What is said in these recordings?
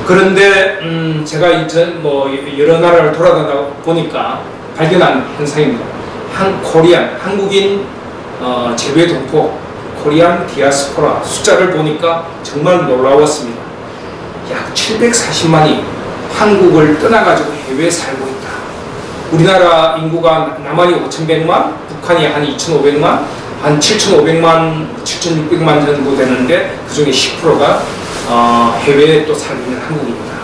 그런데 제가 이전 뭐 여러 나라를 돌아다니다 보니까 발견한 현상입니다. 한국인 재외 동포 코리안 디아스포라 숫자를 보니까 정말 놀라웠습니다. 약 740만이 한국을 떠나가지고 해외에 살고 있다. 우리나라 인구가 남한이 5,100만, 북한이 한 2,500만, 한 7,500만, 7,600만 정도 되는데 그 중에 10%가 해외에 또 살고 있는 한국입니다.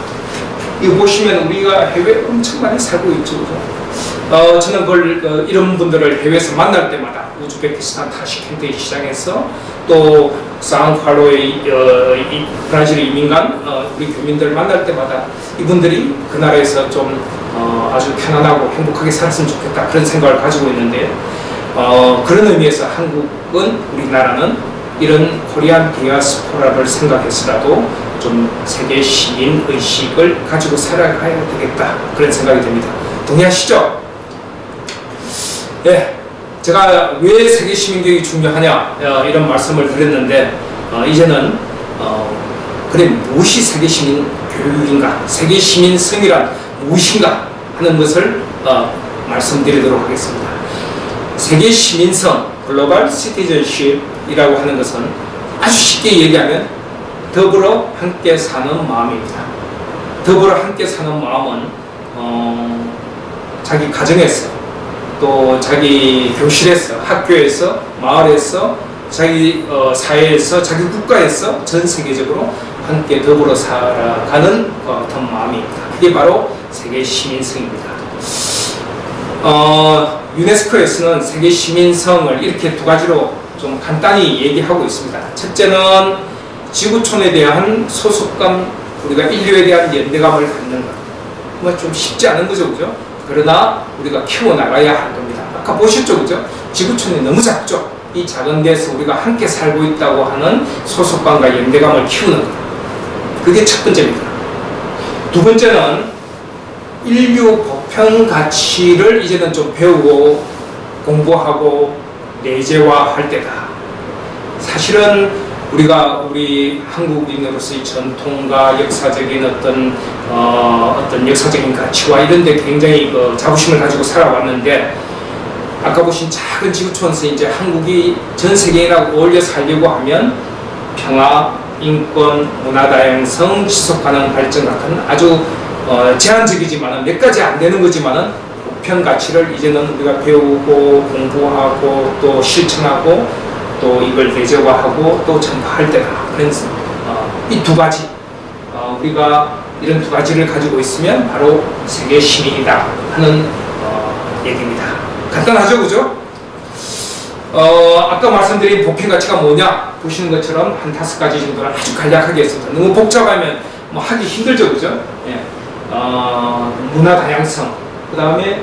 이거 보시면 우리가 해외에 엄청 많이 살고 있죠. 그죠? 저는 그걸 이런 분들을 해외에서 만날 때마다 우즈베키스탄 타시켄트 시장에서 또 사우파로의 브라질 이민간 우리 교민들 만날 때마다 이분들이 그 나라에서 좀 아주 편안하고 행복하게 살았으면 좋겠다 그런 생각을 가지고 있는데 그런 의미에서 한국은 우리나라는 이런 코리안 디아스포라를 생각해서라도 좀 세계 시민 의식을 가지고 살아가야 되겠다 그런 생각이 듭니다. 동의하시죠? 예, 제가 왜 세계 시민 교육이 중요하냐 이런 말씀을 드렸는데 이제는 그래 무엇이 세계 시민 교육인가, 세계 시민성이란 무엇인가 하는 것을 말씀드리도록 하겠습니다. 세계 시민성, 글로벌 시티즌십이라고 하는 것은 아주 쉽게 얘기하면 더불어 함께 사는 마음입니다. 더불어 함께 사는 마음은 자기 가정에서 또 자기 교실에서 학교에서 마을에서 자기 사회에서 자기 국가에서 전 세계적으로 함께 더불어 살아가는 어떤 마음입니다. 그게 바로 세계 시민성입니다. 유네스코에서는 세계 시민성을 이렇게 두 가지로 좀 간단히 얘기하고 있습니다. 첫째는 지구촌에 대한 소속감, 우리가 인류에 대한 연대감을 갖는 것. 뭐 좀 쉽지 않은 거죠, 그죠? 그러나 우리가 키워나가야 할 겁니다. 아까 보셨죠, 그죠? 지구촌이 너무 작죠? 이 작은 데서 우리가 함께 살고 있다고 하는 소속감과 연대감을 키우는 것. 그게 첫 번째입니다. 두 번째는 인류 보편 가치를 이제는 좀 배우고 공부하고 내재화할 때다. 사실은 우리 한국인으로서의 전통과 역사적인 어떤 역사적인 가치와 이런 데 굉장히 자부심을 가지고 살아왔는데 아까 보신 작은 지구촌에서 이제 한국이 전 세계인하고 어울려 살려고 하면 평화, 인권, 문화 다양성, 지속 가능 발전 같은 아주 제한적이지만은 몇 가지 안 되는 거지만은 보편 가치를 이제는 우리가 배우고 공부하고 또 실천하고 또 이걸 내재화하고 또 전파할 때다. 그래서 이 두 가지 우리가 이런 두 가지를 가지고 있으면 바로 세계 시민이다 하는 얘기입니다. 간단하죠, 그죠? 아까 말씀드린 보편 가치가 뭐냐 보시는 것처럼 한 5가지 정도는 아주 간략하게 했습니다. 너무 복잡하면 뭐 하기 힘들죠, 그죠? 예. 문화 다양성, 그 다음에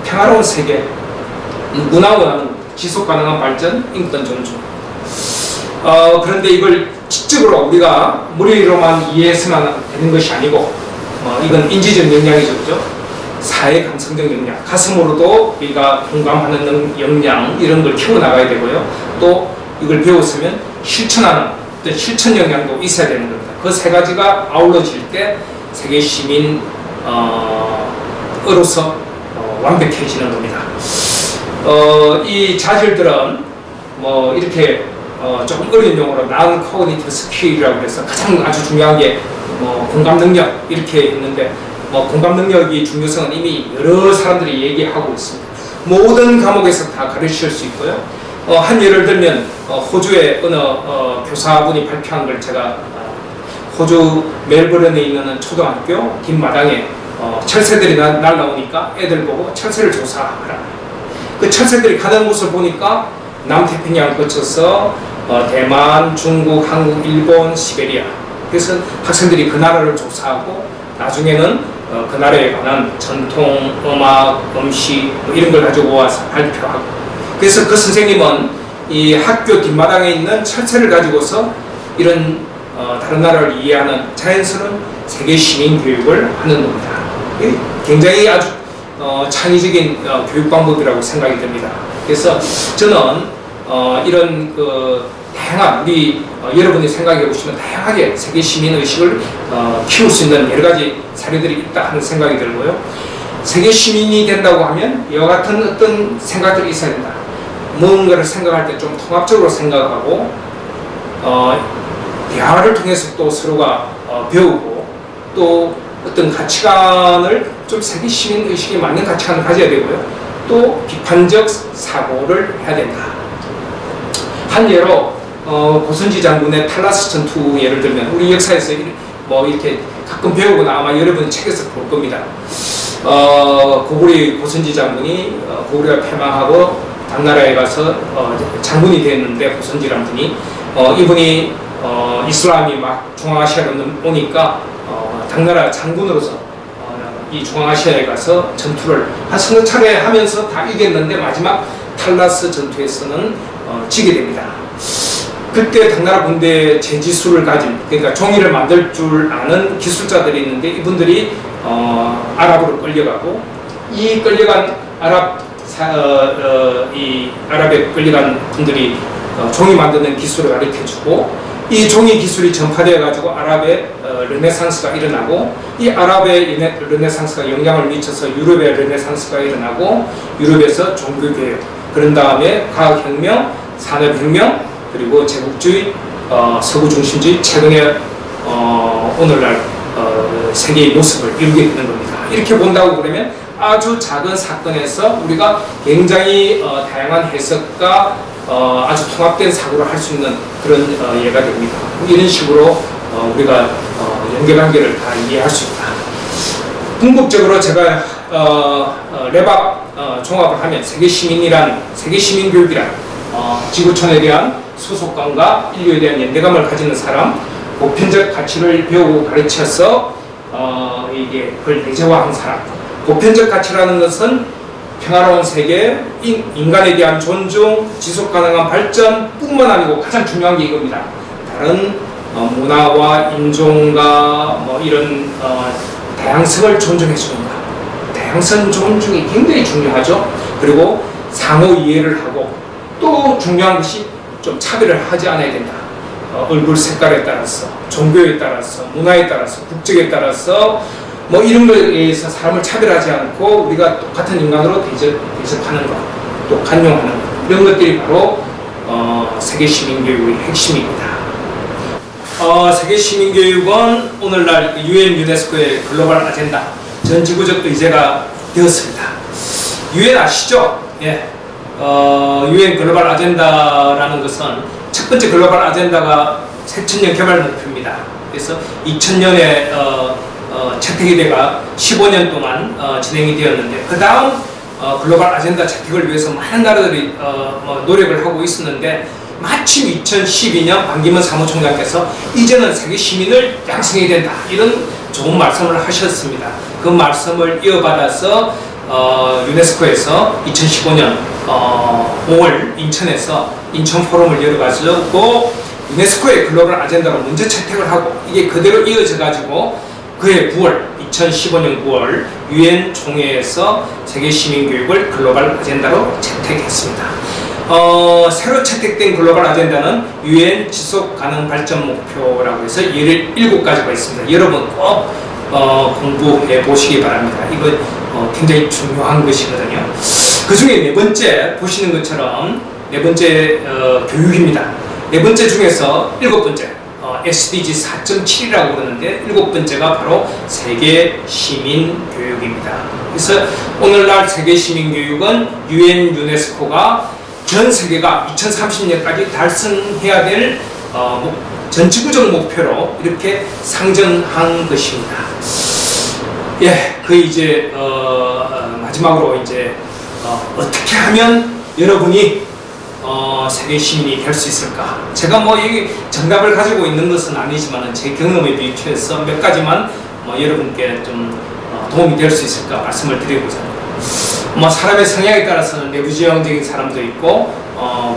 평화로운 세계, 문화원, 지속 가능한 발전, 인권 존중. 그런데 이걸 지적으로 우리가 머리로만 이해해서만 되는 것이 아니고, 이건 인지적 역량이죠, 그죠? 사회 감성적 역량, 가슴으로도 우리가 공감하는 역량, 이런 걸 키워나가야 되고요. 또 이걸 배웠으면 실천하는 어떤 실천 역량도 있어야 되는 겁니다. 그 세 가지가 아울러질 때 세계 시민 으로서 완벽해지는 겁니다. 이 자질들은 뭐 이렇게 조금 어려운 용어로 non-cognitive skill이라고 해서 가장 아주 중요한 게 공감 능력 이렇게 있는데 공감 능력의 중요성은 이미 여러 사람들이 얘기하고 있습니다. 모든 과목에서 다 가르칠 수 있고요. 한 예를 들면 호주의 어느 교사분이 발표한 걸 제가 호주 멜버른에 있는 초등학교 뒷마당에 철새들이 날라오니까 애들 보고 철새를 조사하라. 그 철새들이 가는 곳을 보니까 남태평양 거쳐서 대만, 중국, 한국, 일본, 시베리아. 그래서 학생들이 그 나라를 조사하고 나중에는 그 나라에 관한 전통, 음악, 음식 이런 걸 가지고 와서 발표하고. 그래서 그 선생님은 이 학교 뒷마당에 있는 철새를 가지고서 이런 다른 나라를 이해하는 자연스러운 세계 시민 교육을 하는 겁니다. 굉장히 아주 창의적인 교육 방법이라고 생각이 듭니다. 그래서 저는 이런 다양한 우리 여러분이 생각해 보시면 다양하게 세계 시민 의식을 키울 수 있는 여러 가지 사례들이 있다 하는 생각이 들고요. 세계 시민이 된다고 하면 이와 같은 어떤 생각들이 있어야 된다. 뭔가를 생각할 때 좀 통합적으로 생각하고 대화를 통해서 또 서로가 배우고 또 어떤 가치관을 좀 세계 시민 의식에 맞는 가치관을 가져야 되고요. 또 비판적 사고를 해야 된다. 한 예로 고선지 장군의 탈라스 전투 예를 들면 우리 역사에서 뭐 이렇게 가끔 배우거나 아마 여러분 책에서 볼 겁니다. 고구려 고선지 장군이 고구려가 패망하고 당나라에 가서 장군이 됐는데 고선지라는 분이 이분이 이슬람이 막 중앙아시아로 오니까 당나라 장군으로서 이 중앙아시아에 가서 전투를 한 서너 차례 하면서 다 이겼는데 마지막 탈라스 전투에서는 지게 됩니다. 그때 당나라 군대에 제지수를 가진, 그러니까 종이를 만들 줄 아는 기술자들이 있는데 이분들이 아랍으로 끌려가고 이 끌려간 아랍에 끌려간 분들이 종이 만드는 기술을 가르쳐주고 이 종이 기술이 전파되어 가지고 아랍의 르네상스가 일어나고 이 아랍의 르네상스가 영향을 미쳐서 유럽의 르네상스가 일어나고 유럽에서 종교개혁, 그런 다음에 과학혁명, 산업혁명, 그리고 제국주의, 서구중심주의, 최근에 오늘날 세계의 모습을 이루게 되는 겁니다. 이렇게 본다고 그러면 아주 작은 사건에서 우리가 굉장히 다양한 해석과 아주 통합된 사고를 할 수 있는 그런 예가 됩니다. 이런 식으로 우리가 연결관계를 다 이해할 수 있다. 궁극적으로 제가 레박 종합을 하면 세계시민교육이란 지구촌에 대한 소속감과 인류에 대한 연대감을 가지는 사람, 보편적 가치를 배우고 가르쳐서 이게 그걸 내재화한 사람. 보편적 가치라는 것은 평화로운 세계, 인간에 대한 존중, 지속가능한 발전뿐만 아니고 가장 중요한 게 이겁니다. 다른 문화와 인종과 뭐 이런 다양성을 존중해 주는 것. 다양성 존중이 굉장히 중요하죠. 그리고 상호 이해를 하고 또 중요한 것이 좀 차별을 하지 않아야 된다. 얼굴 색깔에 따라서, 종교에 따라서, 문화에 따라서, 국적에 따라서 뭐 이런 거에 의해서 사람을 차별하지 않고 우리가 똑같은 인간으로 대접하는 것, 또 간용하는 것, 이런 것들이 바로 세계시민교육의 핵심입니다. 세계시민교육은 오늘날 UN 유네스코의 글로벌 아젠다, 전 지구적 의제가 되었습니다. UN 아시죠? 예. UN 글로벌 아젠다라는 것은 첫 번째 글로벌 아젠다가 새천년 개발 목표입니다. 그래서 2000년에 채택이 돼가 15년 동안 진행이 되었는데 그 다음 글로벌 아젠다 채택을 위해서 많은 나라들이 노력을 하고 있었는데 마침 2012년 반기문 사무총장께서 이제는 세계 시민을 양성해야 된다 이런 좋은 말씀을 하셨습니다. 그 말씀을 이어받아서 유네스코에서 2015년 5월 인천에서 인천 포럼을 열어가지고 유네스코의 글로벌 아젠다로 문제 채택을 하고 이게 그대로 이어져 가지고 그해 9월 2015년 9월 UN 총회에서 세계 시민교육을 글로벌 아젠다로 채택했습니다. 새로 채택된 글로벌 아젠다는 UN 지속가능 발전 목표라고 해서 17가지가 있습니다. 여러분 꼭 공부해 보시기 바랍니다. 이거 굉장히 중요한 것이거든요. 그 중에 네 번째 보시는 것처럼 네 번째 교육입니다. 네 번째 중에서 일곱 번째 SDG 4.7이라고 그러는데 일곱 번째가 바로 세계 시민 교육입니다. 그래서 오늘날 세계 시민 교육은 UN 유네스코가 전 세계가 2030년까지 달성해야 될 전지구적 목표로 이렇게 상정한 것입니다. 예, 그 이제 마지막으로 이제 어떻게 하면 여러분이 세계 시민이 될 수 있을까? 제가 뭐 이 정답을 가지고 있는 것은 아니지만 제 경험에 비추해서 몇 가지만 여러분께 좀 도움이 될 수 있을까 말씀을 드리고자 합니다. 사람의 성향에 따라서는 내부지향적인 사람도 있고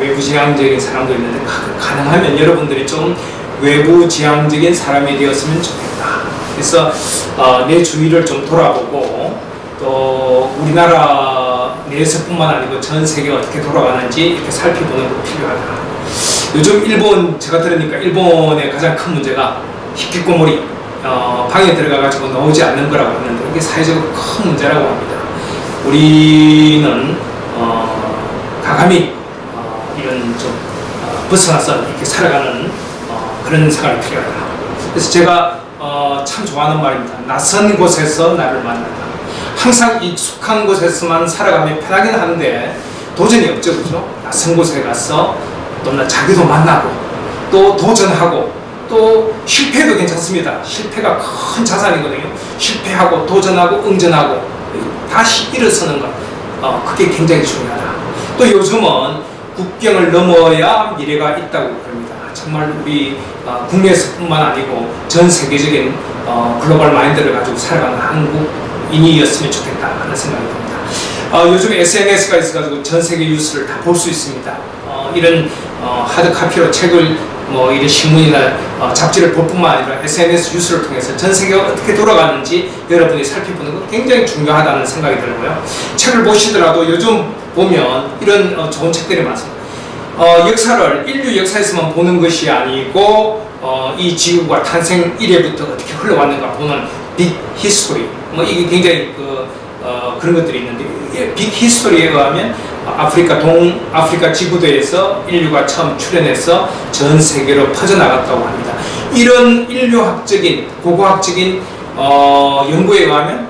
외부지향적인 사람도 있는데 가능하면 여러분들이 좀 외부지향적인 사람이 되었으면 좋겠다. 그래서 내 주위를 좀 돌아보고 또 우리나라 내에서뿐만 아니고 전 세계가 어떻게 돌아가는지 이렇게 살펴보는 것도 필요하다. 요즘 일본, 제가 들으니까 일본의 가장 큰 문제가 히키코모리, 방에 들어가가지고 나오지 않는 거라고 하는데, 이게 사회적으로 큰 문제라고 합니다. 우리는 가감히 이런 좀 벗어나서 이렇게 살아가는 그런 생활이 필요하다. 그래서 제가 참 좋아하는 말입니다. 낯선 곳에서 나를 만난다. 항상 익숙한 곳에서만 살아가면 편하긴 한데 도전이 없죠, 그죠? 낯선 곳에 가서 또 자기도 만나고 또 도전하고 또 실패도 괜찮습니다. 실패가 큰 자산이거든요. 실패하고 도전하고 응전하고 다시 일어서는 것, 그게 굉장히 중요하다. 또 요즘은 국경을 넘어야 미래가 있다고 그럽니다. 정말 우리 국내에서뿐만 아니고 전 세계적인 글로벌 마인드를 가지고 살아가는 한국인이었으면 좋겠다 하는 생각이 듭니다. 요즘 SNS가 있어가지고 전 세계 뉴스를 다 볼 수 있습니다. 이런 하드카피로 책을 이런 신문이나 잡지를 볼 뿐만 아니라 SNS 뉴스를 통해서 전 세계가 어떻게 돌아가는지 여러분이 살펴보는 것 굉장히 중요하다는 생각이 들고요. 책을 보시더라도 요즘 보면 이런 좋은 책들이 많습니다. 역사를 인류 역사에서만 보는 것이 아니고 이 지구가 탄생 이래부터 어떻게 흘러왔는가 보는 빅 히스토리, 이게 굉장히 그런 것들이 있는데, 빅 히스토리에 의하면 아프리카 지구대에서 인류가 처음 출현해서 전 세계로 퍼져나갔다고 합니다. 이런 인류학적인 고고학적인 연구에 의하면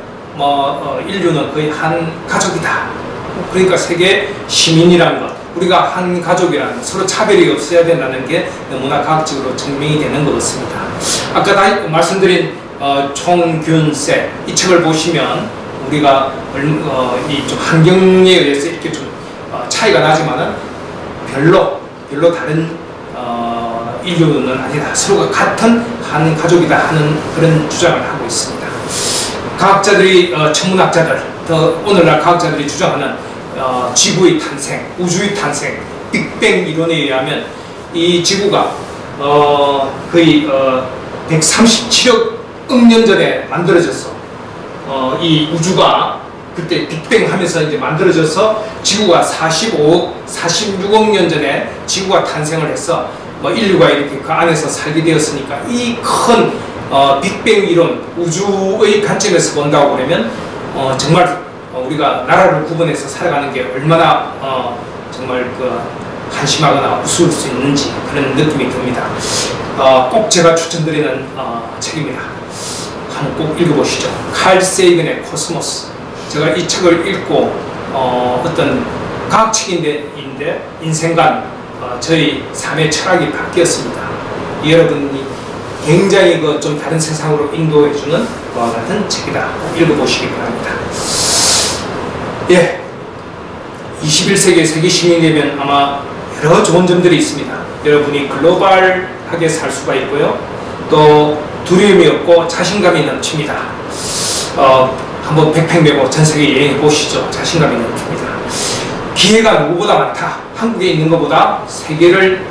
인류는 거의 한 가족이다. 그러니까 세계 시민이라는 것, 우리가 한 가족이라는 것, 서로 차별이 없어야 된다는 게 너무나 과학적으로 증명이 되는 것 같습니다. 아까 말씀드린 총균세, 이 책을 보시면 우리가 이 좀 환경에 의해서 이렇게 좀 차이가 나지만은 별로 다른 인류는 아니다. 서로가 같은 한 가족이다 하는 그런 주장을 하고 있습니다. 과학자들이 천문학자들, 오늘날 과학자들이 주장하는 지구의 탄생, 우주의 탄생, 빅뱅 이론에 의하면 이 지구가 거의 137억 년 전에 만들어져서 이 우주가 그때 빅뱅 하면서 이제 만들어져서 지구가 45억, 46억 년 전에 지구가 탄생을 해서 인류가 이렇게 그 안에서 살게 되었으니까 이 큰 빅뱅 이론, 우주의 관점에서 본다고 그러면 정말 우리가 나라를 구분해서 살아가는 게 얼마나 정말 한심하거나 우스울 수 있는지 그런 느낌이 듭니다. 꼭 제가 추천드리는 책입니다. 한번 꼭 읽어보시죠. 칼 세이건의 코스모스. 제가 이 책을 읽고 어떤 과학책인데 인생관 저희 삶의 철학이 바뀌었습니다. 여러분이 굉장히 좀 다른 세상으로 인도해주는 그와 같은 책이다. 꼭 읽어보시기 바랍니다. 예, 21세기의 세계 시민이 되면 아마 여러 좋은 점들이 있습니다. 여러분이 글로벌하게 살 수가 있고요. 또 두려움이 없고 자신감이 넘칩니다. 한번 백팩 메고 전 세계 여행해 보시죠. 자신감이 넘칩니다. 기회가 누구보다 많다. 한국에 있는 것보다 세계를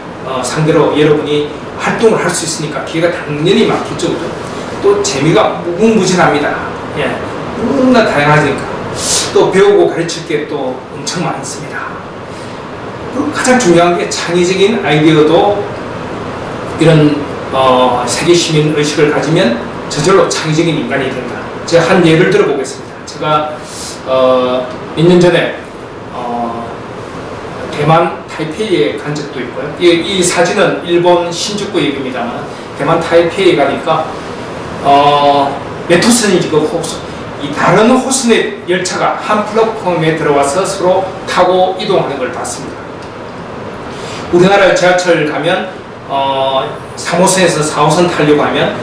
상대로 여러분이 활동을 할 수 있으니까 기회가 당연히 많겠죠. 또 재미가 무궁무진합니다. 예, 너무나 다양하니까. 또 배우고 가르칠 게 또 엄청 많이 있습니다. 그리고 가장 중요한 게 창의적인 아이디어도 이런 세계 시민 의식을 가지면 저절로 창의적인 인간이 된다. 제가 한 예를 들어보겠습니다. 제가 몇 년 전에 대만 타이페이에 간 적도 있고요. 이 사진은 일본 신주쿠 얘기입니다만 대만 타이페이에 가니까 메토슨이 지금 이 다른 호선의 열차가 한 플랫폼에 들어와서 서로 타고 이동하는 걸 봤습니다. 우리나라 지하철 가면 3호선에서 4호선 타려고 하면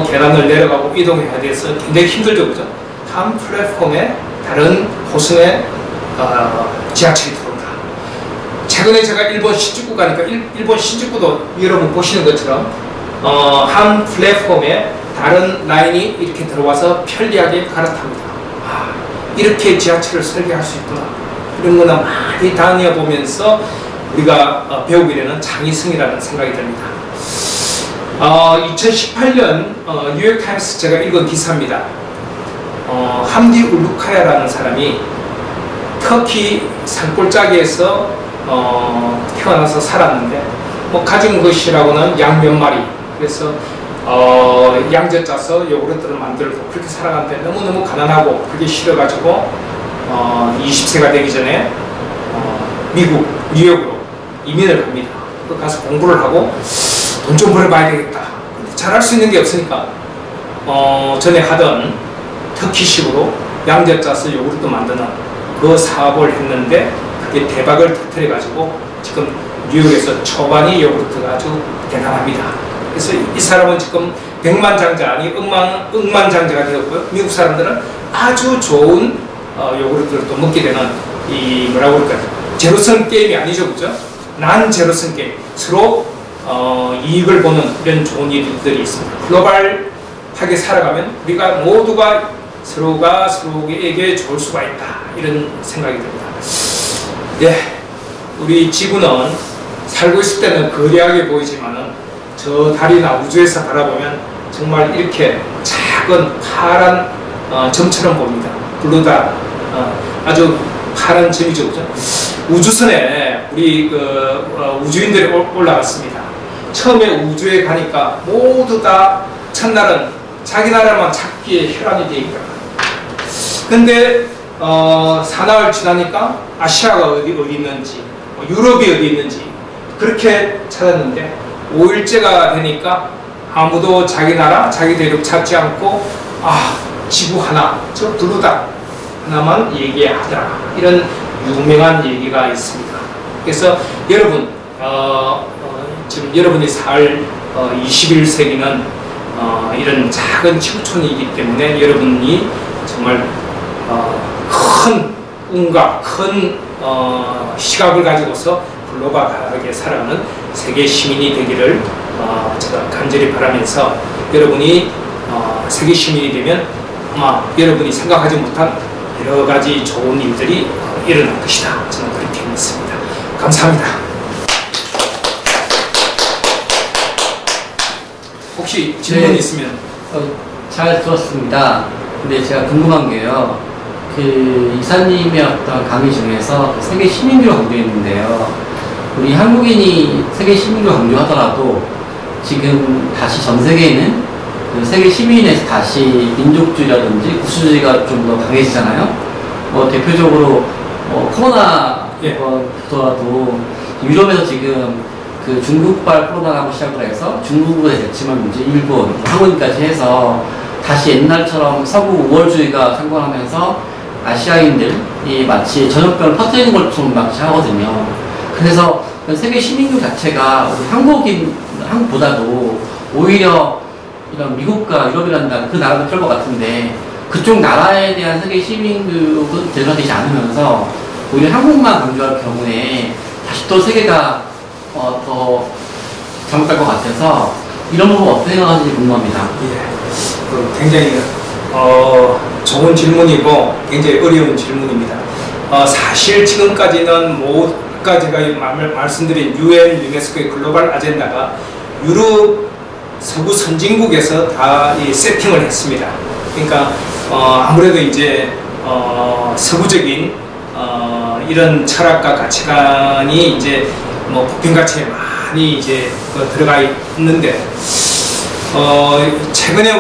계단을 내려가고 이동해야 돼서 굉장히 힘들죠, 그죠? 한 플랫폼에 다른 호선의 지하철이 들어온다. 최근에 제가 일본 신주쿠 가니까 일본 신주쿠도 여러분 보시는 것처럼 한 플랫폼에 다른 라인이 이렇게 들어와서 편리하게 갈아탑니다. 이렇게 지하철을 설계할 수 있구나. 이런 거는 많이 다녀보면서 우리가 배우게 되는 창의성이라는 생각이 듭니다. 2018년 뉴욕타임스 제가 읽은 기사입니다. 함디 울루카야라는 사람이 터키 산골짜기에서 태어나서 살았는데 뭐 가진 것이라고는 양 몇 마리. 그래서 양재 짜서 요구르트를 만들고 그렇게 살아가는데 너무너무 가난하고 그게 싫어가지고 20세가 되기 전에 미국 뉴욕으로 이민을 갑니다. 가서 공부를 하고 돈 좀 벌어봐야 되겠다. 근데 잘할 수 있는 게 없으니까 전에 하던 터키식으로 양재 짜서 요구르트 만드는 그 사업을 했는데 그게 대박을 터뜨려가지고 지금 뉴욕에서 초반이 요구르트가 아주 대단합니다. 그래서 이 사람은 지금 백만장자 아니 억만장자가 되었고요. 미국 사람들은 아주 좋은 요구르트를 또 먹게 되는 이 뭐라고 그럴까요? 제로섬 게임이 아니죠, 그죠? 난 제로섬 게임. 서로 이익을 보는 이런 좋은 일들이 있습니다. 글로벌하게 살아가면 우리가 모두가 서로가 서로에게 좋을 수가 있다. 이런 생각이 듭니다. 예, 우리 지구는 살고 있을 때는 거대하게 보이지만은 저 달이나 우주에서 바라보면 정말 이렇게 작은 파란 점처럼 보입니다. 블루다 아주 파란 점이죠, 그죠? 우주선에 우리 우주인들이 올라갔습니다. 처음에 우주에 가니까 모두 다 첫날은 자기 나라만 찾기에 혈안이 되어 있다. 근데 사나흘 지나니까 아시아가 어디 있는지, 유럽이 어디 있는지 그렇게 찾았는데 5일째가 되니까 아무도 자기 나라, 자기 대륙 찾지 않고 지구 하나, 저 블루다 하나만 얘기하더라. 이런 유명한 얘기가 있습니다. 그래서 여러분 지금 여러분이 살 21세기는 이런 작은 지구촌이기 때문에 여러분이 정말 큰 꿈과 큰 시각을 가지고서 글로벌하게 살아가는 세계 시민이 되기를 제가 간절히 바라면서 여러분이 세계 시민이 되면 아마 여러분이 생각하지 못한 여러 가지 좋은 일들이 일어날 것이다. 저는 그렇게 믿습니다. 감사합니다. 혹시 질문 있으면? 잘 들었습니다. 근데 제가 궁금한 게요. 그 이사님의 어떤 강의 중에서 세계 시민주의를 강조했는데요. 우리 한국인이 세계 시민주의를 강조하더라도 지금 다시 전 세계에는 그 세계 시민에서 다시 민족주의라든지 구수주의가 좀 더 강해지잖아요. 대표적으로 코로나부터라도 유럽에서 지금 그 중국발 코로나가 시작을 해서 중국에 됐지만 이제 일본, 한국까지 해서 다시 옛날처럼 서구 우월주의가 창궐하면서 아시아인들이 마치 전염병을 퍼뜨리는 것처럼 마치 하거든요. 그래서 세계 시민주의 자체가 우리 한국보다도 오히려 이런 미국과 유럽이란다 그 나라도 그럴 것 같은데 그쪽 나라에 대한 세계 시민교육은 대중화되지 않으면서 오히려 한국만 강조할 경우에 다시 또 세계가 더 잘못될 것 같아서 이런 부분 어떻게 생각하는지 궁금합니다. 예, 굉장히 좋은 질문이고 굉장히 어려운 질문입니다. 사실 지금까지는 아까 제가 말씀드린 UN 유네스코의 글로벌 아젠다가 유럽 서구 선진국에서 다 이 세팅을 했습니다. 그러니까 아무래도 이제 서구적인 이런 철학과 가치관이 이제 보편 가치에 많이 이제 들어가 있는데 최근에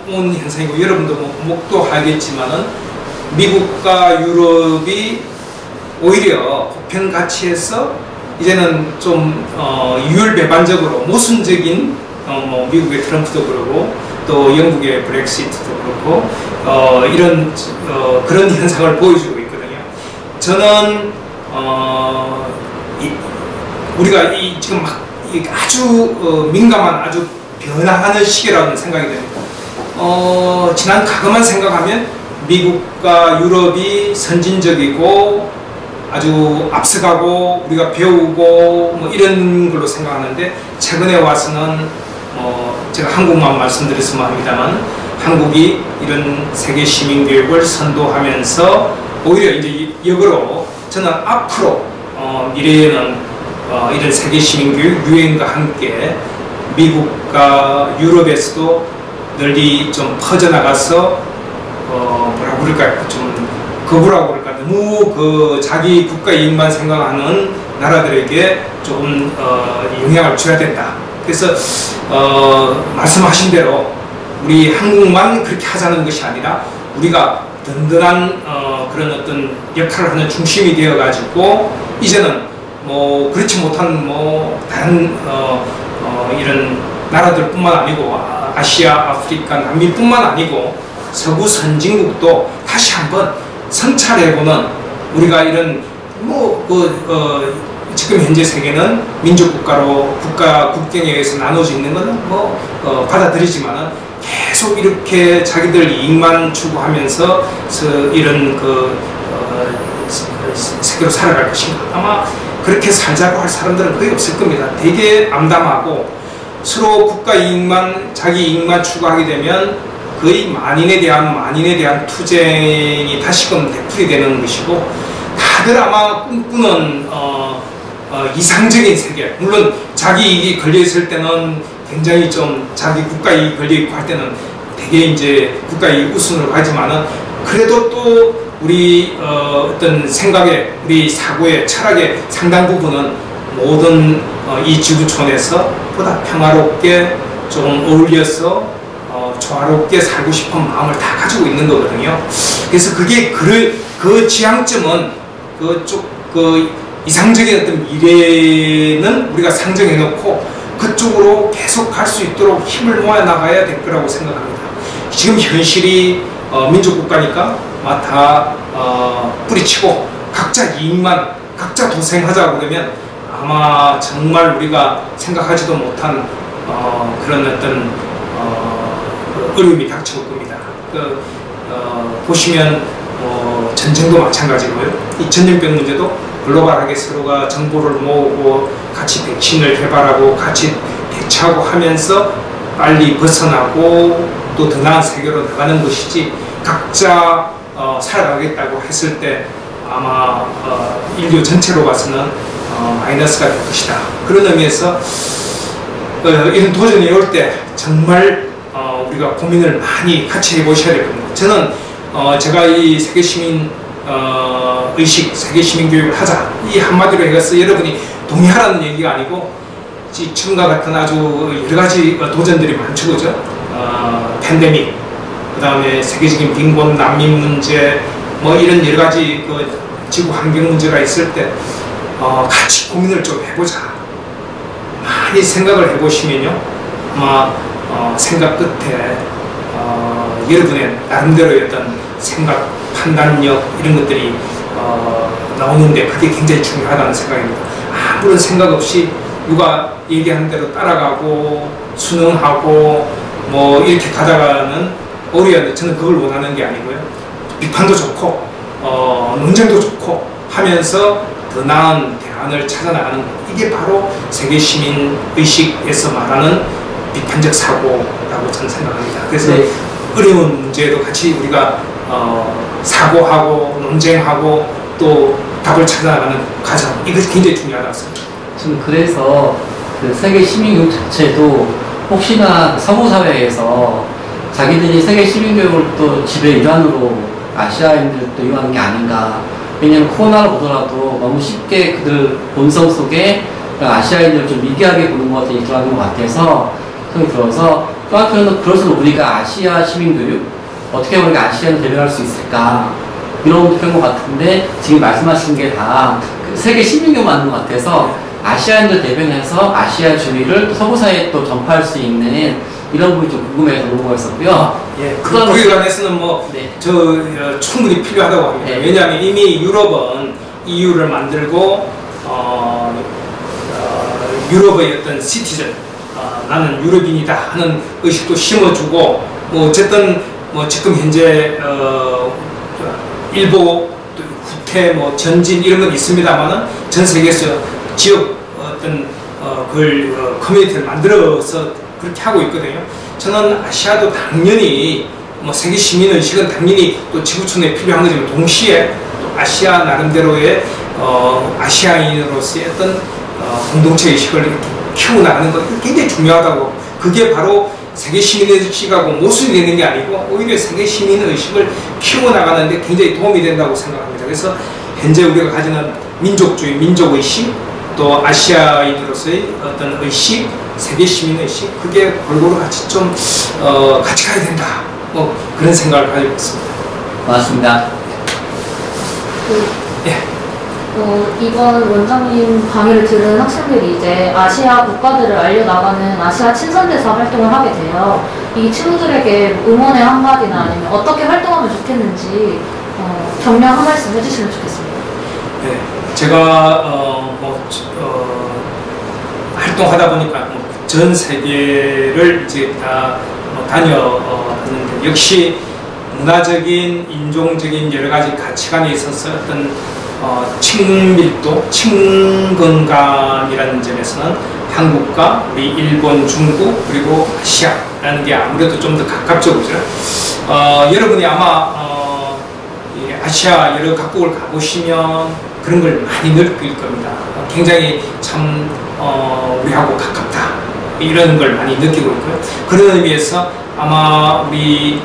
온 현상이고 여러분도 목도하겠지만은 미국과 유럽이 오히려 보편 가치에서 이제는 좀 유혈배반적으로 모순적인 미국의 트럼프도 그러고 또 영국의 브렉시트도 그렇고 이런 그런 현상을 보여주고 있거든요. 저는 우리가 지금 막 아주 민감한 아주 변화하는 시기라는 생각이 됩니다. 지난 과거만 생각하면 미국과 유럽이 선진적이고 아주 앞서가고 우리가 배우고 이런 걸로 생각하는데 최근에 와서는 제가 한국만 말씀드렸으면 합니다만 한국이 이런 세계 시민교육을 선도하면서 오히려 이제 역으로 저는 앞으로 미래에는 이런 세계 시민교육 유행과 함께 미국과 유럽에서도 널리 좀 퍼져나가서 뭐라고 그럴까요? 좀 거부라고 그럴까? 너무 자기 국가 이익만 생각하는 나라들에게 조금 영향을 줘야 된다. 그래서 말씀하신 대로 우리 한국만 그렇게 하자는 것이 아니라 우리가 든든한 그런 어떤 역할을 하는 중심이 되어 가지고 이제는 뭐 그렇지 못한 뭐 다른 이런 나라들뿐만 아니고 아시아, 아프리카, 남미뿐만 아니고 서구 선진국도 다시 한번 성찰해보는 우리가 이런 지금 현재 세계는 민족국가로 국경에 의해서 나눠져 있는 것은 받아들이지만은 계속 이렇게 자기들 이익만 추구하면서 이런 세계로 살아갈 것인가. 아마 그렇게 살자고 할 사람들은 거의 없을 겁니다. 되게 암담하고 서로 국가 이익만, 자기 이익만 추구하게 되면 거의 만인에 대한 투쟁이 다시금 되풀이 되는 것이고, 다들 아마 꿈꾸는 이상적인 세계, 물론 자기 이익이 걸려있을 때는 굉장히 좀 자기 국가 이익이 걸려있고 할 때는 되게 이제 국가 이익 우선으로 가지만은 그래도 또 우리 어떤 생각에, 우리 사고의 철학의 상당 부분은 모든 이 지구촌에서 보다 평화롭게 좀 어울려서 조화롭게 살고 싶은 마음을 다 가지고 있는 거거든요. 그래서 그게 그 지향점은 그 이상적인 어떤 미래는 우리가 상정해 놓고 그쪽으로 계속 갈 수 있도록 힘을 모아 나가야 될 거라고 생각합니다. 지금 현실이 민족국가니까 다 뿌리치고 각자 이익만, 각자 도생하자고 그러면 아마 정말 우리가 생각하지도 못한 그런 어떤 어려움이 닥쳐올 겁니다. 보시면 전쟁도 마찬가지고요. 이 전염병 문제도 글로벌하게 서로가 정보를 모으고 같이 백신을 개발하고 같이 대처하고 하면서 빨리 벗어나고 또 더 나은 세계로 나가는 것이지, 각자 살아가겠다고 했을 때 아마 인류 전체로 봐서는 마이너스가 될 것이다. 그런 의미에서 이런 도전이 올 때 정말 우리가 고민을 많이 같이 해보셔야 될 겁니다. 저는 제가 이 세계시민 의식, 세계시민교육을 하자, 이 한마디로 해서 여러분이 동의하라는 얘기가 아니고, 지금과 같은 아주 여러가지 도전들이 많죠, 그죠? 팬데믹, 그 다음에 세계적인 빈곤, 난민 문제, 이런 여러가지 지구 환경 문제가 있을 때 같이 고민을 좀 해보자. 많이 생각을 해보시면요, 아마 생각 끝에 여러분의 나름대로의 어떤 생각, 판단력 이런 것들이 나오는데 그게 굉장히 중요하다는 생각입니다. 아무런 생각 없이 누가 얘기하는 대로 따라가고 순응하고 이렇게 가다가는 어려운데, 저는 그걸 원하는 게 아니고요. 비판도 좋고 논쟁도 좋고 하면서 더 나은 대안을 찾아나가는 것, 이게 바로 세계시민 의식에서 말하는 비판적 사고라고 저는 생각합니다. 그래서 네. 어려운 문제에도 같이 우리가 사고하고 논쟁하고 또 답을 찾아나가는 과정, 이것이 굉장히 중요하다고 생각합니다. 지금 그래서 그 세계 시민교육 자체도 혹시나 서구사회에서 자기들이 세계 시민교육을 또 지배 일환으로 아시아인들도 이용하는 게 아닌가. 왜냐면 코로나를 보더라도 너무 쉽게 그들 본성 속에 아시아인들을 좀 미개하게 보는 것들이 들어가는 것 같아서 생각이 들어서, 또 한편으로는 그럴수록 우리가 아시아 시민교육, 어떻게 우리가 아시아를 대변할 수 있을까, 이런 것 같은데, 지금 말씀하신 게 다 세계 시민교육 맞는 것 같아서 아시아인들 대변해서 아시아주의를 서구사회에 또 전파할 수 있는 이런 부분이 좀 궁금해서 물어보였었고요. 예, 그에 관해서는 네. 충분히 필요하다고 합니다. 네. 왜냐하면 이미 유럽은 EU를 만들고 유럽의 어떤 시티즌, 나는 유럽인이다 하는 의식도 심어주고, 어쨌든 지금 현재 일보 후퇴 전진 이런 건 있습니다만은 전 세계에서 지역 어떤 커뮤니티를 만들어서 그렇게 하고 있거든요. 저는 아시아도 당연히 세계 시민의식은 당연히 또 지구촌에 필요한 거지만, 동시에 또 아시아 나름대로의 아시아인으로서의 어떤 공동체 의식을 이렇게 키워나가는 것, 굉장히 중요하다고. 그게 바로 세계 시민의식하고 모순이 되는 게 아니고 오히려 세계 시민의식을 키워나가는 데 굉장히 도움이 된다고 생각합니다. 그래서 현재 우리가 가지는 민족주의, 민족의식, 또 아시아인으로서의 어떤 의식, 세계 시민 의식, 그게 골고루 같이 좀 같이 가야 된다. 뭐 그런 생각을 가지고 있습니다. 고맙습니다. 예. 이번 원장님 강의를 들은 학생들이 이제 아시아 국가들을 알려나가는 아시아 친선대사 활동을 하게 돼요. 이 친구들에게 응원의 한마디나 아니면 어떻게 활동하면 좋겠는지 격려 한 말씀 해주시면 좋겠습니다. 네, 제가 활동하다 보니까 전 세계를 이제 다 다녀봤는데 역시 문화적인, 인종적인 여러 가지 가치관에 있어서 어떤 친밀도, 친근감이라는 점에서는 한국과 우리 일본, 중국 그리고 아시아라는 게 아무래도 좀 더 가깝죠, 그죠? 여러분이 아마 아시아 여러 각국을 가보시면 그런 걸 많이 느낄 겁니다. 굉장히 참 우리하고 가깝다 이런 걸 많이 느끼고 있고요. 그런 의미에서 아마 우리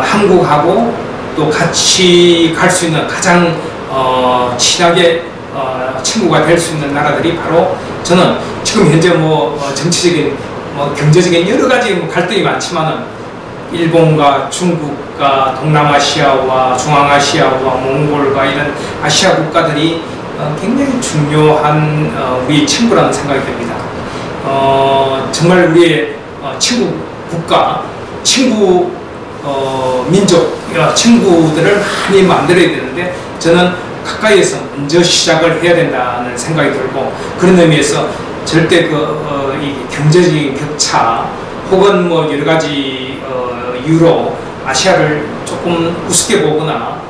한국하고 또 같이 갈 수 있는 가장 친하게 친구가 될 수 있는 나라들이 바로 저는 지금 현재 정치적인 경제적인 여러 가지 갈등이 많지만은 일본과 중국과 동남아시아와 중앙아시아와 몽골과 이런 아시아 국가들이 굉장히 중요한 우리 친구라는 생각이 듭니다. 정말 우리의 친구 국가, 친구 민족, 친구들을 많이 만들어야 되는데 저는 가까이에서 먼저 시작을 해야 된다는 생각이 들고 그런 의미에서 절대 이 경제적인 격차 혹은 여러 가지 이유로 아시아를 조금 우습게 보거나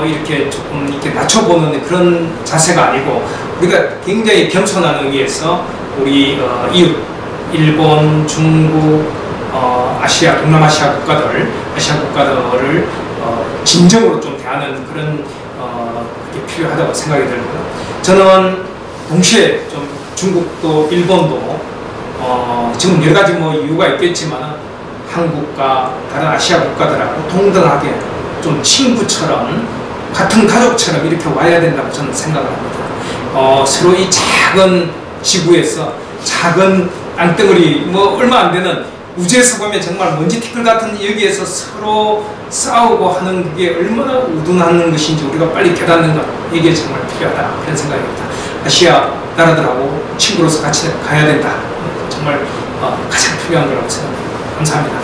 이렇게 조금 이렇게 낮춰보는 그런 자세가 아니고 우리가 굉장히 겸손한 의미에서 우리 이웃 일본, 중국, 아시아, 동남아시아 국가들, 아시아 국가들을 진정으로 좀 대하는 그런 그게 필요하다고 생각이 들고요. 저는 동시에 좀 중국도 일본도 지금 여러 가지 이유가 있겠지만 한국과 다른 아시아 국가들하고 동등하게 좀 친구처럼 같은 가족처럼 이렇게 와야 된다고 저는 생각을 합니다. 서로 이 작은 지구에서 작은 땅덩어리 얼마 안 되는 우주에서 보면 정말 먼지 티끌 같은 여기에서 서로 싸우고 하는 게 얼마나 우둔하는 것인지 우리가 빨리 깨닫는 것 이게 정말 필요하다 그런 생각입니다. 아시아 나라들하고 친구로서 같이 가야 된다. 정말 가장 필요한 거라고 생각합니다. 감사합니다.